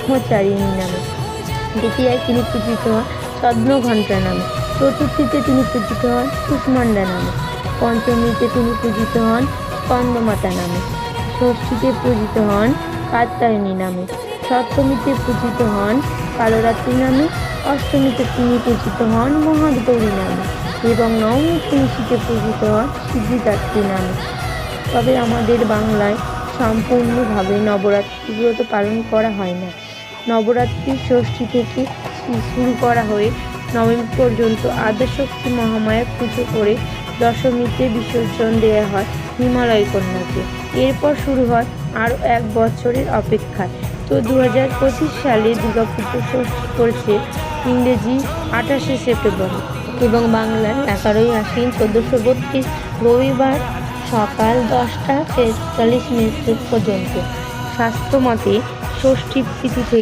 ব্রহ্মচারিণী নামে। দ্বিতীয়ায় তিনি পূজিত হন ছদ্মঘণ্টা নামে। চতুর্থীতে তিনি পূজিত হন কুষ্মাণ্ডা নামে। পঞ্চমীতে তিনি পূজিত হন স্কন্দমাতা নামে। ষষ্ঠীতে পূজিত হন কাত্যায়নী নামে। সপ্তমীতে পূজিত হন কালরাত্রি নামে। অষ্টমীতে তিনি পূজিত হন মহাগৌরী নামে এবং নবমী তিথিতে পূজিত হন সিদ্ধিদাত্রী নামে। তবে আমাদের বাংলায় সম্পূর্ণভাবে নবরাত্রি ব্রত পালন করা হয় না। নবরাত্রি ষষ্ঠী থেকে শুরু করা হয়ে নবমী পর্যন্ত আদ্যশক্তি মহামায়ার পুজো করে দশমীতে বিসর্জন দেওয়া হয় হিমালয় কন্যাকে। এরপর শুরু হয় আরও 1 বছরের অপেক্ষা। তো 2025 সালে দুর্গাপুজো ষষ্ঠী পড়ছে ইংরেজি 28শে সেপ্টেম্বর এবং বাংলার 11ই আশ্বিন 1432 রবিবার সকাল 10টা 43 মিনিট পর্যন্ত। শাস্ত্রমতে ষষ্ঠী তিথি থেকে